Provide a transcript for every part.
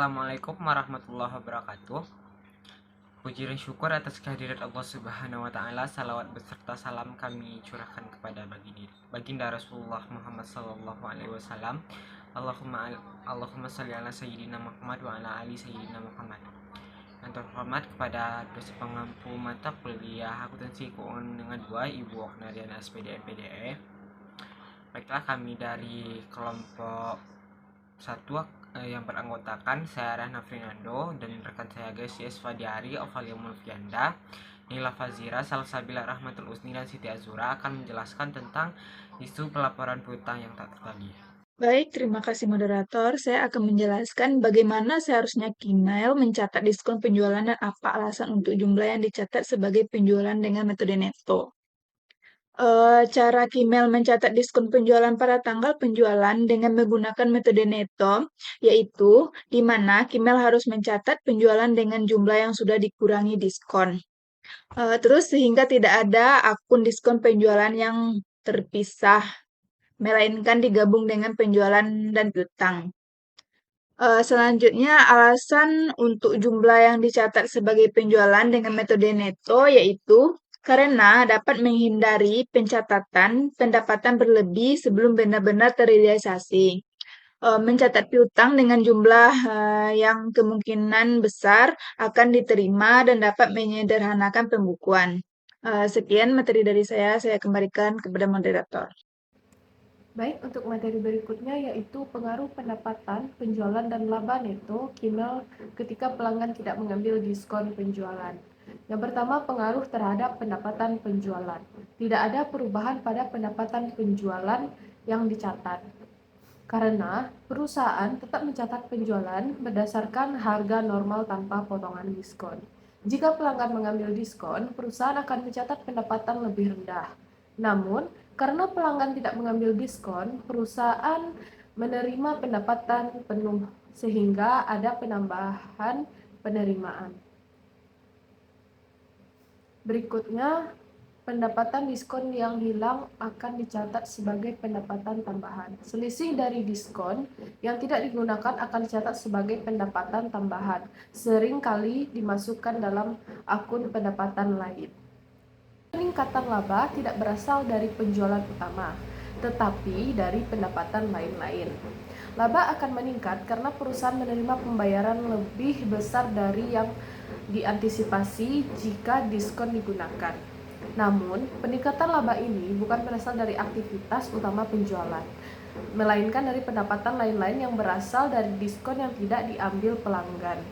Assalamualaikum warahmatullahi wabarakatuh. Puji dan syukur atas kehadirat Allah Subhanahu wa taala. Salawat beserta salam kami curahkan kepada baginda Rasulullah Muhammad sallallahu alaihi wasallam. Allahumma shalli ala sayyidina Muhammad wa ala ali sayyidina Muhammad. Yang terhormat kepada dosen pengampu mata kuliah akuntansi keuangan dengan 2 Ibu Oknariana SPD MPDE. Baiklah, kami dari kelompok 1 yang beranggotakan saya Rahna Fernando dan rekan saya Gesies Fadiari, Ovalia Mulfianda, Nila Fazira, Salsabila Rahmatul Usni, dan Siti Azura akan menjelaskan tentang isu pelaporan piutang yang tak tertagih. Baik, terima kasih moderator. Saya akan menjelaskan bagaimana seharusnya Gmail mencatat diskon penjualan dan apa alasan untuk jumlah yang dicatat sebagai penjualan dengan metode neto. Cara Gmail mencatat diskon penjualan pada tanggal penjualan dengan menggunakan metode neto, yaitu di mana Gmail harus mencatat penjualan dengan jumlah yang sudah dikurangi diskon. Terus sehingga tidak ada akun diskon penjualan yang terpisah, melainkan digabung dengan penjualan dan piutang. Selanjutnya, alasan untuk jumlah yang dicatat sebagai penjualan dengan metode neto yaitu karena dapat menghindari pencatatan pendapatan berlebih sebelum benar-benar terrealisasi. Mencatat piutang dengan jumlah yang kemungkinan besar akan diterima dan dapat menyederhanakan pembukuan. Sekian materi dari saya kembalikan kepada moderator. Baik, untuk materi berikutnya yaitu pengaruh pendapatan, penjualan, dan laba neto Gmail ketika pelanggan tidak mengambil diskon penjualan. Yang pertama, pengaruh terhadap pendapatan penjualan. Tidak ada perubahan pada pendapatan penjualan yang dicatat, karena perusahaan tetap mencatat penjualan berdasarkan harga normal tanpa potongan diskon. Jika pelanggan mengambil diskon, perusahaan akan mencatat pendapatan lebih rendah. Namun, karena pelanggan tidak mengambil diskon, perusahaan menerima pendapatan penuh, sehingga ada penambahan penerimaan. Berikutnya, pendapatan diskon yang hilang akan dicatat sebagai pendapatan tambahan. Selisih dari diskon yang tidak digunakan akan dicatat sebagai pendapatan tambahan, sering kali dimasukkan dalam akun pendapatan lain. Peningkatan laba tidak berasal dari penjualan utama, tetapi dari pendapatan lain-lain. Laba akan meningkat karena perusahaan menerima pembayaran lebih besar dari yang diantisipasi jika diskon digunakan. Namun, peningkatan laba ini bukan berasal dari aktivitas utama penjualan, melainkan dari pendapatan lain-lain yang berasal dari diskon yang tidak diambil pelanggan.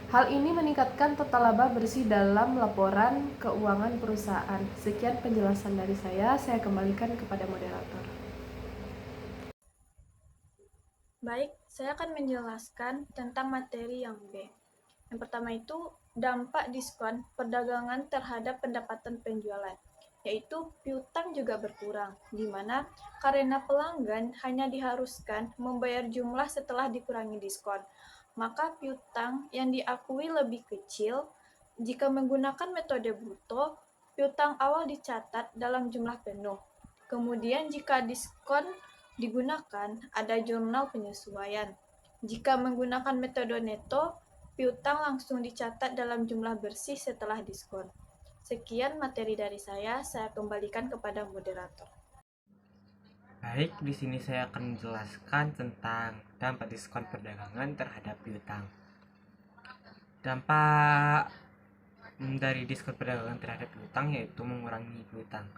Hal ini meningkatkan total laba bersih dalam laporan keuangan perusahaan. Sekian penjelasan dari saya kembalikan kepada moderator. Baik, saya akan menjelaskan tentang materi yang B. Yang pertama itu dampak diskon perdagangan terhadap pendapatan penjualan, yaitu piutang juga berkurang, di mana karena pelanggan hanya diharuskan membayar jumlah setelah dikurangi diskon, maka piutang yang diakui lebih kecil. Jika menggunakan metode bruto, piutang awal dicatat dalam jumlah penuh. Kemudian jika diskon digunakan, ada jurnal penyesuaian. Jika menggunakan metode neto, piutang langsung dicatat dalam jumlah bersih setelah diskon. Sekian materi dari saya kembalikan kepada moderator. Baik, di sini saya akan menjelaskan tentang dampak diskon perdagangan terhadap piutang. Dampak dari diskon perdagangan terhadap piutang yaitu mengurangi piutang,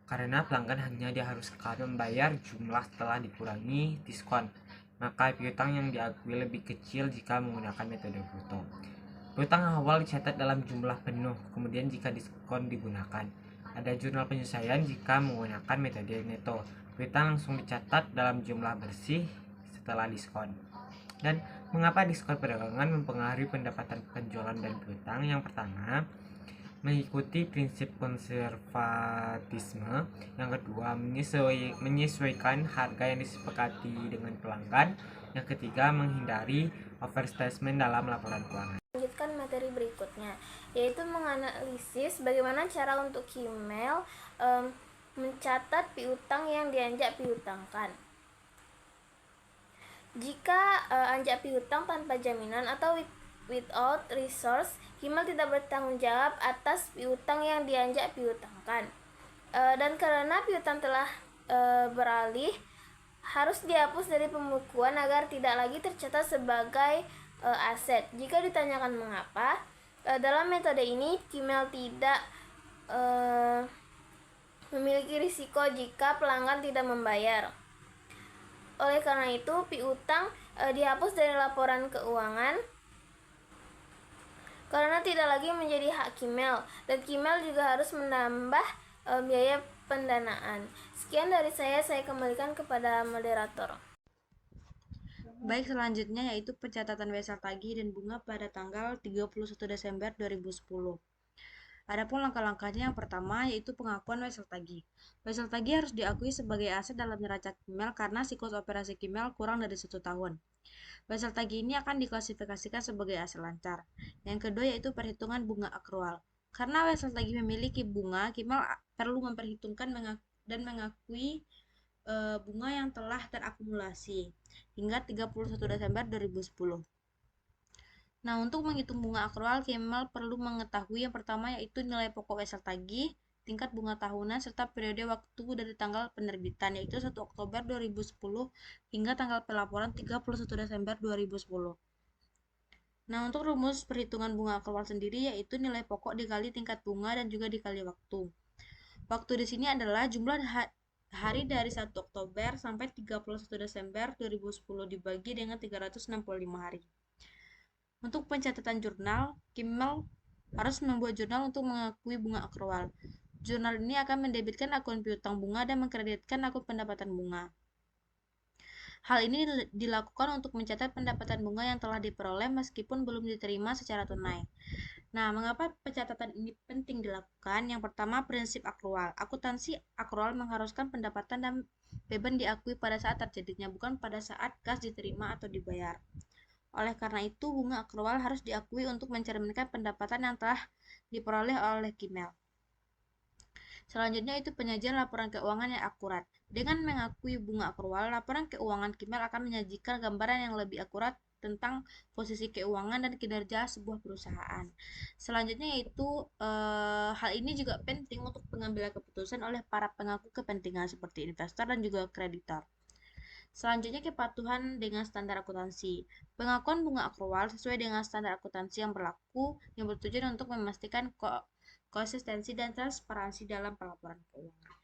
karena pelanggan hanya diharuskan membayar jumlah setelah dikurangi diskon, maka piutang yang diakui lebih kecil jika menggunakan metode bruto. Piutang awal dicatat dalam jumlah penuh, kemudian jika diskon digunakan. Ada jurnal penyesuaian jika menggunakan metode neto. Piutang langsung dicatat dalam jumlah bersih setelah diskon. Dan mengapa diskon perdagangan mempengaruhi pendapatan penjualan dan piutang? Yang pertama, mengikuti prinsip konservatisme. Yang kedua, menyesuaikan harga yang disepakati dengan pelanggan. Yang ketiga, menghindari overstatement dalam laporan keuangan. Lanjutkan materi berikutnya, yaitu menganalisis bagaimana cara untuk Gmail mencatat piutang yang dianjak piutangkan. Jika anjak piutang tanpa jaminan atau without resource, Kimal tidak bertanggung jawab atas piutang yang dianjak piutangkan. Dan karena piutang telah beralih, harus dihapus dari pembukuan agar tidak lagi tercatat sebagai aset. Jika ditanyakan mengapa, dalam metode ini Kimal tidak memiliki risiko jika pelanggan tidak membayar. Oleh karena itu, piutang dihapus dari laporan keuangan karena tidak lagi menjadi hak Kimal, dan Kimal juga harus menambah biaya pendanaan. Sekian dari saya kembalikan kepada moderator. Baik, selanjutnya yaitu pencatatan wesel tagih dan bunga pada tanggal 31 Desember 2010. Adapun langkah-langkahnya, yang pertama yaitu pengakuan wesel tagih. Wesel tagih harus diakui sebagai aset dalam neraca Kimal karena siklus operasi Kimal kurang dari 1 tahun. Wesel tagih ini akan diklasifikasikan sebagai aset lancar. Yang kedua yaitu perhitungan bunga akrual. Karena wesel tagih memiliki bunga, Kimal perlu memperhitungkan dan mengakui bunga yang telah terakumulasi hingga 31 Desember 2010. Nah, untuk menghitung bunga akrual, Kimal perlu mengetahui yang pertama yaitu nilai pokok wesel tagih, tingkat bunga tahunan, serta periode waktu dari tanggal penerbitan yaitu 1 Oktober 2010 hingga tanggal pelaporan 31 Desember 2010. Nah, untuk rumus perhitungan bunga akrual sendiri yaitu nilai pokok dikali tingkat bunga dan juga dikali waktu. Waktu di sini adalah jumlah hari dari 1 Oktober sampai 31 Desember 2010 dibagi dengan 365 hari. Untuk pencatatan jurnal, Kimal harus membuat jurnal untuk mengakui bunga akrual. Jurnal ini akan mendebitkan akun piutang bunga dan mengkreditkan akun pendapatan bunga. Hal ini dilakukan untuk mencatat pendapatan bunga yang telah diperoleh meskipun belum diterima secara tunai. Nah, mengapa pencatatan ini penting dilakukan? Yang pertama, prinsip akrual. Akuntansi akrual mengharuskan pendapatan dan beban diakui pada saat terjadinya, bukan pada saat kas diterima atau dibayar. Oleh karena itu, bunga akrual harus diakui untuk mencerminkan pendapatan yang telah diperoleh oleh Kimal. Selanjutnya itu penyajian laporan keuangan yang akurat. Dengan mengakui bunga akrual, laporan keuangan Kimal akan menyajikan gambaran yang lebih akurat tentang posisi keuangan dan kinerja sebuah perusahaan. Selanjutnya yaitu hal ini juga penting untuk pengambilan keputusan oleh para pengakui kepentingan seperti investor dan juga kreditor. Selanjutnya, kepatuhan dengan standar akuntansi. Pengakuan bunga akrual sesuai dengan standar akuntansi yang berlaku yang bertujuan untuk memastikan konsistensi dan transparansi dalam pelaporan keuangan.